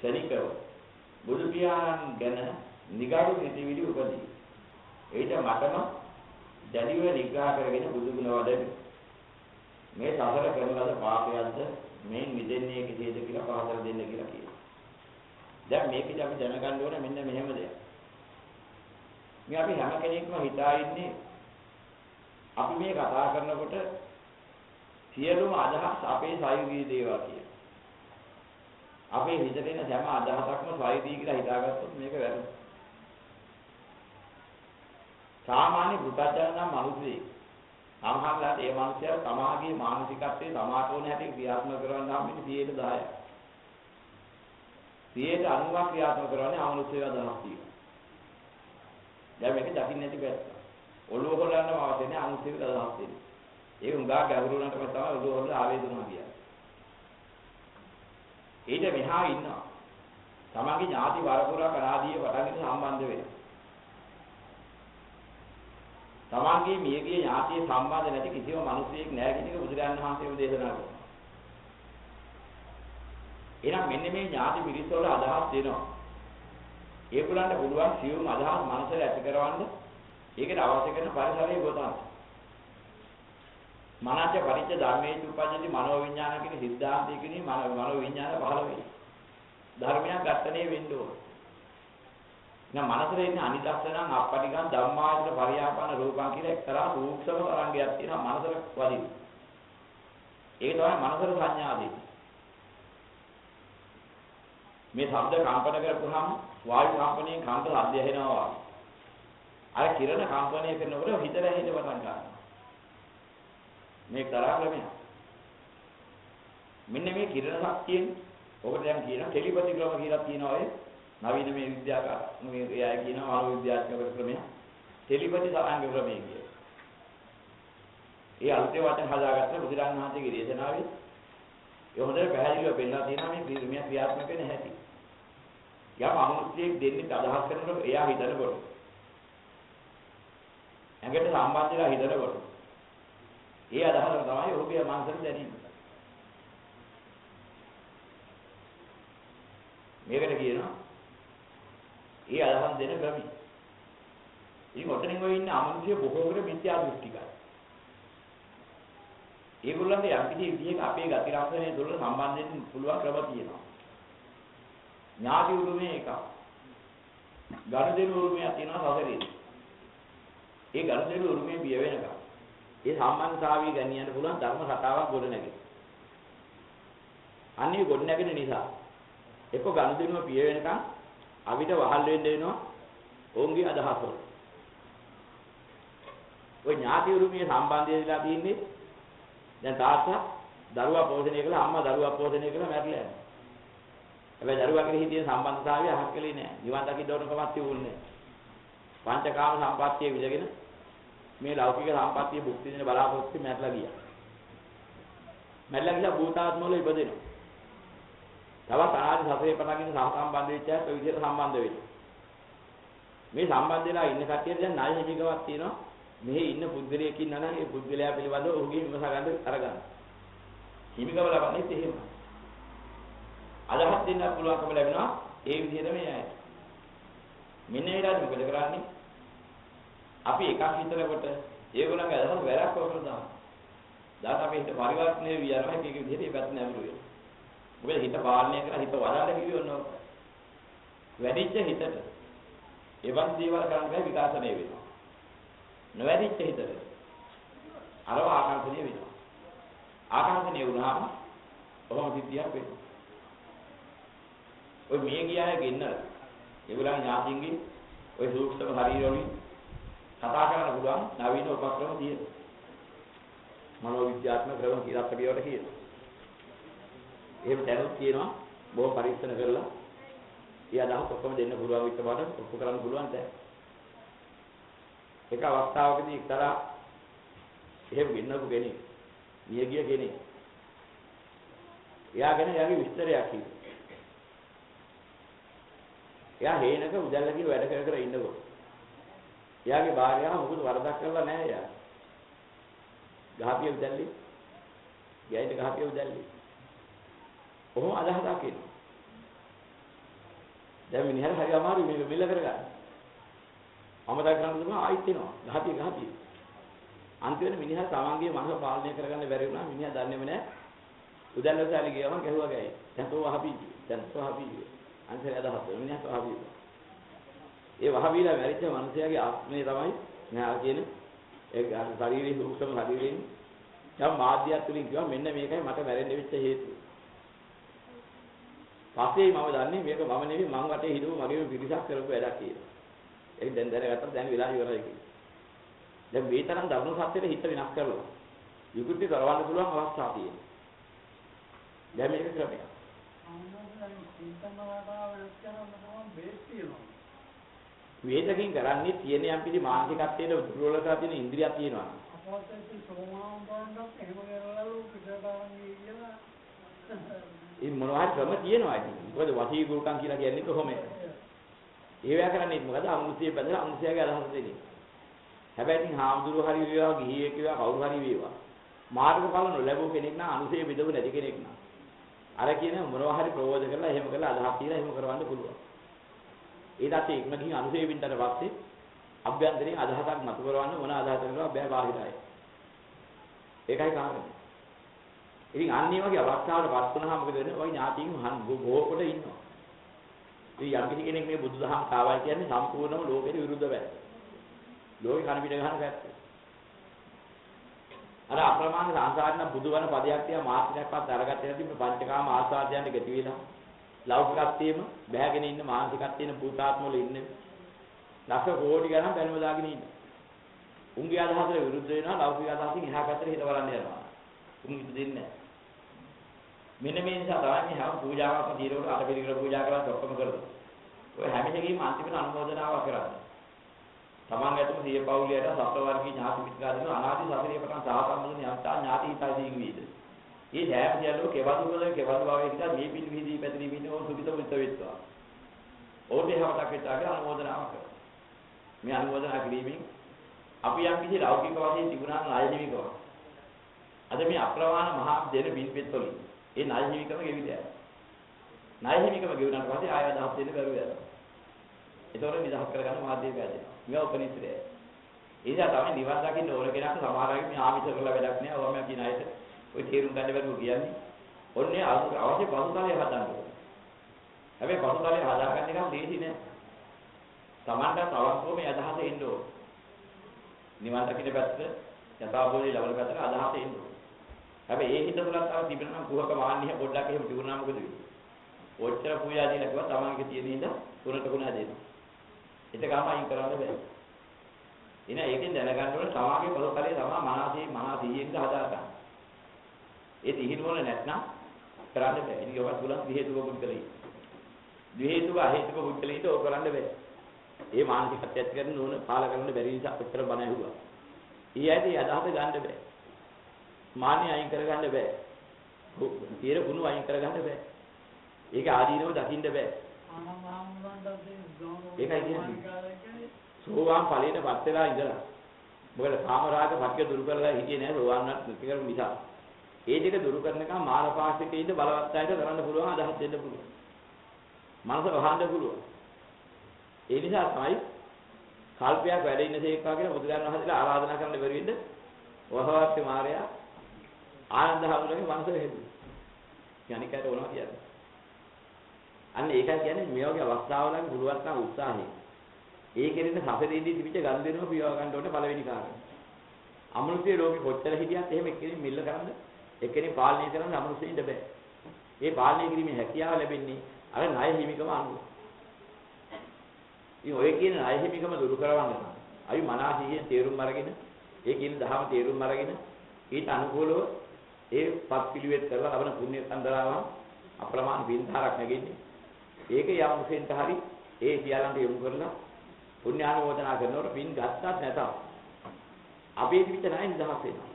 ශනිකව බුදු පියාණන් ගැන නිගාරු හිතවිලි උපදී. ඒට මටම දැඩිව නිග්‍රහ කරගෙන බුදු ගුණ වඩමි. මේ සසර කරන ලද පාපයක්ද මේ මිදෙන්නේ කෙසේද කියලා පහදලා දෙන්න කියලා කියනවා. දැන් මේකදී අපි දැනගන්න ඕනේ මෙන්න මෙහෙම දෙයක්. මේ අපි හැම කෙනෙක්ම හිතා ඉන්නේ අපි මේ කතා කරනකොට සියලුම අදහස් අපේ සායුගී දේවා කියලා. අපේ හිතේ තියෙන හැම අදහසක්ම සායුගී කියලා හිතාගත්තොත් මේක වැරදි. සාමාන්‍ය පුතජන නම් මිනිස්සෙක් සමහරවිට ඒ මිනිසයා සමාජයේ මානසිකත්වයේ සමාතෝන හැටි ක්‍රියාත්මක කරවන්න හම්බෙන්නේ 10%. 90% ක්‍රියාත්මක කරන්නේ අමනුෂ්‍යව අදහස් තියෙනවා. දැන් මේක දකින්න නැති පැත්ත. ඔළුව හොලන්නම අවශ්‍ය නැහැ අමනුෂ්‍යව අදහස් තියෙනවා. ඒ උඟා ගැඹුරුනට තමයි ඔළුව හොලලා ආවේදනවා කියන්නේ. ඊට මෙහා ඉන්නවා. තමන්ගේ ඥාති වරපුරා කනාදීය වටගෙන සම්බන්ධ වෙනවා. තමන්ගේ මියගිය ඥාතිය සම්බන්ධ නැති කිසිම මිනිසෙක් නැහැ කියන එක බුදුරජාණන් වහන්සේම දේශනා කළා. එහෙනම් මෙන්න මේ ඥාති පිරිස වල අදහස් දෙනවා. ඒගොල්ලන්ට පුළුවන් සියුම් අදහස් මනසට ඇති කරවන්න ඒකට අවශ්‍ය කරන පරිසරය ගොතන්න. මනස පරිච්ඡ ධර්මයේ උපජ්ජති මනෝවිඤ්ඤාණ කියන සිද්ධාන්තයකින් මනෝවිඤ්ඤාණ පහළ වෙයි. ධර්මයක් ගන්නනේ වෙන්න ඕන. නම් මනසේ ඉන්න අනිදස්සනං අපටිගං ධම්මායතන පරියාපන රූපං කියලා එක්තරා සූක්ෂම තරංගයක් තියෙනවා මනසට වදින. ඒක තමයි මනසට සංඥා දෙන්නේ. මේ ශබ්ද කම්පන කරපුවාම වායු කම්පනයෙන් කාන්ත ශබ්ද ඇහෙනවා. අර කිරණ කම්පනය කරනකොට හිතට ඇහෙන්න පටන් ගන්නවා. මේ තරහ ක්‍රමය. මෙන්න මේ කිරණ ශක්තියෙන් ඔකට දැන් කියන ටෙලිපති ක්‍රම කියලා තියෙනවා ඔය නවීන මේ විද්‍යාකාර මේ එයා කියනවා ආලෝ විද්‍යාත්මක ක්‍රමය ටෙලිපති තරංග ක්‍රමය කියලා. ඒ අලුතේ වචන හදාගත්ත බුදුරජාණන් වහන්සේගේ දේශනාවේ ඒ හොඳට පැහැදිලිව පෙන්නලා තියෙනවා මේ ක්‍රියා ක්‍රියාත්මක වෙන හැටි. යම් අනුමුතියක් දෙන්නේ අදහස් කරනකොට එයා හිතනකොට ඇඟට සම්බන්ධ වෙලා හිතනකොට ඒ අදහස තමයි ඔහුගේ මනසට දැනෙන්නේ. මේකට කියනවා ඒ අදහස් දෙන ක්‍රමي. ඉතින් ඔතනින් ඔය ඉන්න අමනුෂ්‍ය බොහෝ කර මිත්‍යා දෘෂ්ටිකයි. ඒගොල්ලන්ට යම් කිසි විදිහක අපේ ගති ලක්ෂණය තුළ සම්බන්ධ වෙන්න පුළුවන් ක්‍රම තියෙනවා. ඥාති උරුමේ එකක්. ගනුදෙනු උරුමයක් තියෙනවා සසරේ. ඒ ගනුදෙනු උරුමේ බිය වෙනකම් ඒ සම්බන්ධතාවය ගැනියන්න පුළුවන් ධර්ම රටාවක් ගොඩනැගෙයි. අන්නේ ගොඩනැගෙන නිසා එක්ක ගනුදෙනුව පිය වෙනකම් අවිත වහල් වෙන්න වෙනවා ඔවුන්ගේ අදහස් වල. ඔය ඥාති උරුමයේ සම්බන්ධය දීලා තින්නේ දැන් තාත්තා දරුවා පෝෂණය කළා අම්මා දරුවා පෝෂණය කළා මැරිලා යනවා. හැබැයි දරුවා කෙරෙහි තියෙන සම්බන්ධතාවය අහක් කලේ නෑ. නිවන් දකින්න ඕන කමක් තිබුණේ නෑ. පංචකාම සම්පත්තිය විදගෙන මේ ලෞකික සම්පත්තිය භුක්ති විඳින බලාපොරොත්තු මැරලා ගියා. මැරලා ගියා භූතාත්ම වල ඉපදෙනවා. තවත් අනාදි සසරේ පටන්ගෙන සම්බන්ධ වෙච්ච අයත් ඔය විදිහට සම්බන්ධ වෙනවා. මේ සම්බන්ධ වෙලා ඉන්න කට්ටියට දැන් ණය හිමිකමක් තියෙනවා. මෙහි ඉන්න පුද්ගලයෙක් ඉන්නා නම් ඒ පුද්ගලයා පිළිබඳව ඔහුගේ විමස ගන්න අරගන්න. හිමිකම ලබන්නේ එහෙම. අදහස් දෙන්න පුළුවන්කම ලැබෙනවා ඒ විදිහට මේ අය. මෙන්න ඒලාද මොකද කරන්නේ? අපි එකක් හිතනකොට ඒගොල්ලන්ගේ අදහස් වැරක් වගේ දානවා. දැන් අපි හිත පරිවර්තනය වියනවා එක විදිහට ඒ පැත්ත නැඹුරු වෙනවා. මොකද හිත පාලනය කරලා හිත වඩන්න කිව්වොත් වැඩිච්ච හිතට එවන් දේවල් කරන්න බෑ විකාශනය වෙනවා. නොවැදිච්ච හිතට අරව ආකාංශනීය වෙනවා. ආකාංශනීය වුණාම කොහොම සිද්ධියක් වෙන්නේ? ඔය මේ ගියාය ගෙන්නලා ඒගොල්ලන් ඥාතියින්ගේ ඔය සූක්ෂම ශරීරවලින් කතා කරන්න පුළුවන් නවීන උපක්‍රම තියෙනවා. මනෝවිද්‍යාත්මක ක්‍රම කියලා අපි ඒවට කියනවා. එහෙම දැනුත් කියනවා බොහෝ පරීක්ෂණ කරලා ඒ අදහස් ඔක්කොම දෙන්න පුළුවන් විතරට ඔප්පු කරන්න පුළුවන් දැන්. එක අවස්ථාවකදී එක්තරා එහෙම ගෙන්නපු කෙනෙක් මිය ගිය කෙනෙක් එයා ගැන එයාගේ විස්තරයක් කිව්වා. එයා හේනක උදැල්ල කියලා වැඩ කර ඉන්නකොට එයාගේ භාර්යාව මොකද වරදක් කරලා නැහැ එයා. ගහපිය උදැල්ලේ ගෑයිට ගහපිය උදැල්ලේ කොහොම අදහසක් එන්නේ. දැන් මිනිහට හරි අමාරුයි මේක මිල කරගන්න. අමතක කරන්න දුන්නා ආයිත් එනවා. ගහතිය. අන්තිමට මිනිහා තමන්ගේ මනස පාලනය කරගන්න බැරි වුණා. මිනිහා දන්නේම නැහැ. උදැල්ලසාලි ගියම ගැහුවා ගෑයි. දැන්තෝ වහපි. අන්තිමට අදහස් මිනිහා වහපි. ඒ වහපිලා මැරිච්ච මනුස්සයාගේ ආත්මය තමයි මෙහා කියන ඒ ශරීරයේ සූක්ෂම ශරීරයෙන් යම් මාධ්‍යයක් තුලින් කිව්වා මෙන්න මේකයි මට මැරෙන්න වෙච්ච හේතුව. පස්සේ මම දන්නේ මේක මම නෙවෙයි මං වටේ හිටපු මගේම පිරිසක් කරපු වැඩක් කියලා. ඒක දැන් දැනගත්තා දැන් වෙලා ඉවරයි කියලා. දැන් මේ තරම් දරුණු සත්‍යෙට හිත විනාශ කරලා විකෘති කරවන්න පුළුවන් අවස්ථා තියෙනවා. දැන් මේක ක්‍රමයක්. වේදකින් කරන්නේ තියෙන යම් පිළි මානසිකත්වයේ දුර්වලතා තියෙන ඉන්ද්‍රියක් තියෙනවා. ඒ මොනවා හරි ක්‍රම තියෙනවා ඉතින්. මොකද වශී ගුරුකම් කියලා කියන්නේ කොහොමද? ඒවැය කරන්නේ මොකද? අමුසිය බඳලා අමුසියගේ අදහස දෙන්නේ. හැබැයි ඉතින් හාමුදුරුවෝ හරි වේවා, ගිහියෙක් වේවා, කවුරු හරි වේවා. මාර්ගඵල නොලැබුව කෙනෙක් නම් අනුසය බෙදව නැති කෙනෙක් නම්. අර කියන මොනවා හරි ප්‍රවෝධ කරලා එහෙම කරලා අදහස් තියලා එහෙම කරවන්න පුළුවන්. ඊට පස්සේ ඉක්ම ගිහින් අනුසය බින්දට පස්සේ අභ්‍යන්තරයෙන් අදහසක් මතු කරවන්න මොන අදහසක් කරනවා බෑ බාහිරයි. ඒකයි කාරණේ. ඉතින් අන්නේ වගේ අවස්ථාවකට පත් වුණාම මොකද වෙන්නේ? ඔය ඥාතියින් බොහෝ කොට ඉන්නවා. ඉතින් යම් කිසි කෙනෙක් මේ බුදුදහම කාවයි කියන්නේ සම්පූර්ණම ලෝකෙට විරුද්ධ බෑ. ලෝකේ කන පිට ගන්න පැත්ත. අර අප්‍රමාණ සංසාරණ බුදුවන පදයක් තියා මාත්‍රයක්වත් අරගත්තේ නැති මේ පංචකාම ආස්වාදයන්ට ගති වෙලා ලෞකිකත්වයේම බැහැගෙන ඉන්න මානසිකත්වයේ භූතාත්ම වල ඉන්නේ. ලක්ෂ කෝටි ගණන් බැලුම දාගෙන ඉන්නේ. උන්ගේ අදහසට විරුද්ධ වෙනවා ලෞකික අදහසින් එහා පැත්තට හිත බලන්න යනවා. උන් හිත දෙන්නේ නැහැ. මෙන්න මේ නිසා තමයි හැම පූජාවක්ම తీරවට අට පිළිගල පූජා කරලා ඔක්කොම කරලා. ඔය හැම එකකීම අන්තිමට අනුමೋದනාවක් කරන්නේ. තමන් ඇතුළු සිය පවුලයට සත්ව වර්ගී ඥාති මිත්‍රාදීන අනාදි සසරේ පටන් සාසම්මුද යම්තා ඥාති හිතයි වීද. මේ ධෑම කියලෝ කෙවදු වල කෙවදු භාවයේ කියලා මේ පිළි විහිදී පැතිරී ඉන්නේ ඕ සුඛිත මුත්ත වෙත්වා. ඕනේ හැමතක් හිතාගෙන අනුමೋದනාවක් කරනවා. මේ අනුමೋದනා කිරීමෙන් අපි යම් කිසි ලෞකික වශයෙන් තිබුණා ණය ජීවිකව. අද මේ අප්‍රමාණ මහා දෙන බින්පෙත්වලින් ඒ ණය ජීවිකම ගෙවිලා. ණය ජීවිකම ගෙවුනට පස්සේ ආය අදහස් දෙන්න බැරුව යනවා. ඒතකොට නිදහස් කරගන්න මාධ්‍ය පැහැදෙනවා. මේවා උපනිශ්‍රය. ඒ නිසා තමයි නිවන් දකින්න ඕන කෙනාට සමහරවිට මේ ආමිෂ කරලා වැඩක් නෑ. ඔවම කියන අයට ඔය තේරුම් ගන්න බැරුව කියන්නේ. ඔන්නේ අවශ්‍ය පසුතලය හදන්න ඕනේ. හැබැයි පසුතලය හදාගන්න එක ලේසි නෑ. Tamanta තවස්කෝ මේ අදහස එන්න ඕනේ. නිවන් දකින්න පැත්ත යථාභූතේ ලබන පැත්තට අදහස එන්න ඕනේ. හැබැයි ඒ හිත තුලත් තව තිබෙන නම් කුහක මාන්නිය පොඩ්ඩක් එහෙම තිබුණා මොකද වෙන්නේ? ඔච්චර පූජා දීලා කිව්වා තමන්ගේ තියෙන ඉඳ තුනට ගුණ දෙනවා. ඒකම අයින් කරන්න බෑ. එන ඒකෙන් දැනගන්න ඕනේ තමාගේ පොළොකලේ තමා මනසීයෙන් හදා ගන්න. ඒ තිහින වල නැත්නම් කරන්න බෑ. ඉතින් ඔබ තුලක් විහෙතුක පුද්ගලයි. විහෙතුක අහේතුක පුද්ගලයිට ඕක කරන්න බෑ. ඒ මානසිකත්වයට කරන ඕන පාල කරන්න බැරි නිසා ඔච්චර බණ ඇහුවා. ඊයේදී අදහස ගන්න බෑ. මාන්නේ අයින් කරගන්න බෑ. තීර ගුණ අයින් කරගන්න බෑ. ඒක ආදීනව දකින්න බෑ. ඒකයි කියන්නේ. සෝවාන් ඵලයටපත් වෙලා ඉඳලා. මොකද කාමරාග පත්‍ය දුරු කරලා හිටියේ නෑ සෝවාන්වත් නිති කරු නිසා. ඒ දෙක දුරු කරනකම් මානපාසිකේ ඉඳ බලවත් අයට කරන්න පුළුවන් අදහස් දෙන්න පුළුවන්. මනස වහන්න පුළුවන්. ඒ නිසා තමයි කල්පයක් වැඩ ඉන්න තේක්වා කියලා බුදුරජාණන් වහන්සේලා ආරාධනා කරන්න බැරි වෙන්න වහවත්ති මාර්යා ආනන්ද හඳුනගේ මනස හේතුව. යනිකට ඕනවා කියන්නේ. අන්න ඒකයි කියන්නේ මේ වගේ අවස්ථාවලදී බුදුවත් නම් උත්සාහය. ඒ කෙරෙන සසරේදී තිබිච්ච ගල් දෙනව පියව ගන්න ඕනේ පළවෙනි කාරණය. අමනුෂ්‍ය ලෝකෙ කොච්චර හිටියත් එහෙම එක්කෙනෙක් මිල්ල කරන්න එක්කෙනෙක් පාලනය කරන්න අමනුෂ්‍යෙින්ද බෑ. ඒ පාලනය කිරීමේ හැකියාව ලැබෙන්නේ අර ණය හිමිකම අනුව. ඉතින් ඔය කියන ණය හිමිකම දුරු කරවන්න නම් අපි මනසින් තේරුම් අරගෙන ඒ කියන දහම තේරුම් අරගෙන ඊට අනුකූලව ඒ පත් පිළිවෙත් කරලා ලබන පුණ්‍ය සම්දරාවන් අප්‍රමාණ බින්තරක් නැගෙන්නේ. ඒක යම් මුසෙන්ට හරි ඒ සියල්ලන්ට යොමු කරලා පුණ්‍යානුමෝදනා කරනකොට පින් ගත්තත් නැතත් අපේ පිට නැහැ නිදහස් වෙනවා.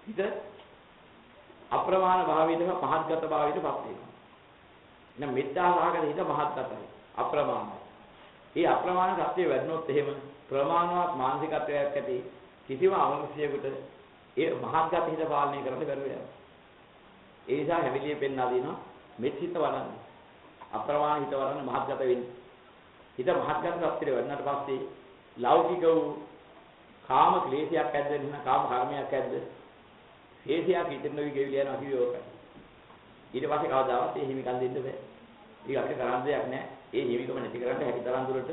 හිත අප්‍රමාණ භාවයේදම පහත්ගත භාවයටපත් වෙනවා. එහෙනම් මෙත්තා සහගත හිත මහත්ගතයි අප්‍රමාණයි. මේ අප්‍රමාණ සත්‍ය වැඩනොත් එහෙම ප්‍රමාණවත් මානසිකත්වයක් ඇති කිසිම අවශ්‍යයකට ඒ මහත්ගත හිත පාලනය කරන්න බැරුව යනවා. ඒ නිසා හැමිලිය පෙන්වා දිනවා මෙත් හිත වඩන්න. අප්‍රමාණ හිත වරන්න මහත්ගත වෙන්නේ. හිත මහත්ගත සත්‍යෙ වෙන්නට පස්සේ ලෞකික වූ කාම ක්ලේශයක් ඇද්ද නැත්නම් කාම කර්මයක් ඇද්ද? ක්ලේශයක් හිතෙන්න විගෙවිල යනවා කිව්වෝක. ඊට පස්සේ කවදාවත් ඒ හිමිකම් දෙන්න බෑ. ඒක අපිට කරන්න දෙයක් නෑ. ඒ හිමිකම නැති කරන්න හැකි තරම් දුරට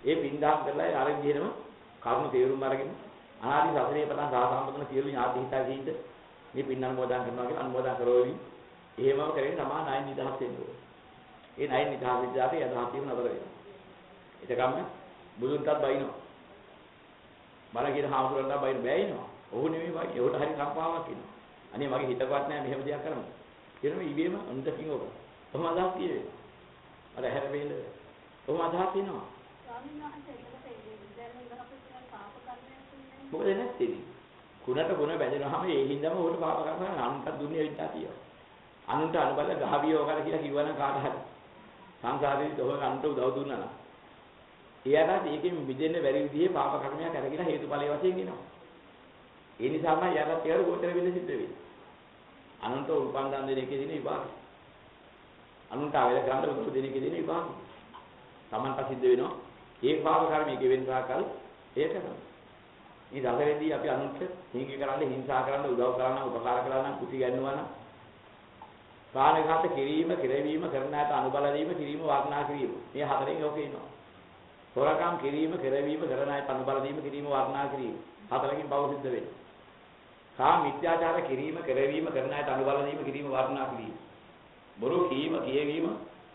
ඒ පින්දාම් කරලා අර විදිහටම කර්ම තේරුම් අරගෙන අනාදි සසරේ පටන් සාසම්පතන සියලු ඥාති හිතයින්ද මේ පින් අනුමෝදන් කරනවා කියලා අනුමෝදන් කරවවි. එහෙමම කරගෙන තමයි නයින් නිදහස් වෙන්න ඕනේ. ඒ නයින් නිදහස් විද්‍යාවේ යදහස් වීම නතර වෙනවා. ඒකම බුදුන්ටත් බයිනවා. බල කියන හාමුදුරන්ට බයින බෑිනවා. ඔහු නෙමෙයි බයි. ඒකට හරි කම්පාවක් එනවා. අනේ මගේ හිතවත් නැහැ මෙහෙම දෙයක් කරන්න. කියනවා ඉබේම අන්තකින් ඔබ. කොහොම අදහස් තියෙන්නේ? අර හැර වේල. කොහොම අදහස් තියෙනවා? ස්වාමීන් වහන්සේ ඒකට දැන් ඉඳලා පාප කර්මයක් මොකද නැත්තේ? කුණට කුණ බැඳෙනවාම ඒ හින්දාම උඩ පාප කරනවා අනුන්ට දුන්නේ වින්දා තියෙනවා. අනුන්ට අනුබල ගහවියෝ කරලා කියලා කිව්වනම් කාට හරි සංසාරේදී තෝරන අනුන්ට උදව් දුන්නා නම් එයාට ඒකෙන් මිදෙන්න බැරි විදිහේ පාප කර්මයක් අරගෙන හේතුඵලයේ වශයෙන් එනවා. ඒ නිසාම එයාට ඒකට ගෝචර වෙන්න සිද්ධ වෙන්නේ. අනුන්ට උපන් දන් දෙන එකේ දින විපාක. අනුන්ට අවල කරන්න උදව් දෙන එකේ දින විපාක. Tamanට සිද්ධ වෙනවා. ඒ පාප කර්මයේ වෙන සාකල් ඒක තමයි. මේ දසරේදී අපි අනුන්ට හිංගි කරන්න, හිංසා කරන්න, උදව් කරන්න, උපකාර කරන්න, කුටි ගන්නවා නම් ප්‍රාණඝාත කිරීම, කෙරවීම, කරන අයට අනුබල දීම, කිරීම, වර්ණනා කිරීම. මේ හතරෙන් යෝකේ ඉනවා. හොරකම් කිරීම, කෙරවීම, කරන අයට අනුබල දීම, කිරීම, වර්ණනා කිරීම. හතරකින් බව සිද්ධ වෙන්නේ. කාම මිත්‍යාචාර කිරීම, කෙරවීම, කරන අයට අනුබල දීම, කිරීම, වර්ණනා කිරීම. බොරු කීම, කියවීම,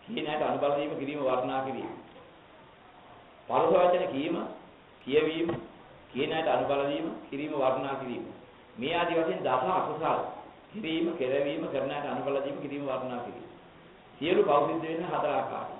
කියන අයට අනුබල දීම, කිරීම, වර්ණනා කිරීම. පරස වචන කීම, කියවීම, කියන අයට අනුබල දීම, කිරීම, වර්ණනා කිරීම. මේ ආදි වශයෙන් දස අකුසල කිරීම, කෙරවීම, කරන අයට අනුබල දීම, කිරීම, වර්ණනා කිරීම. සියලු පෞසිද්ධ වෙන හතර ආකාරයි.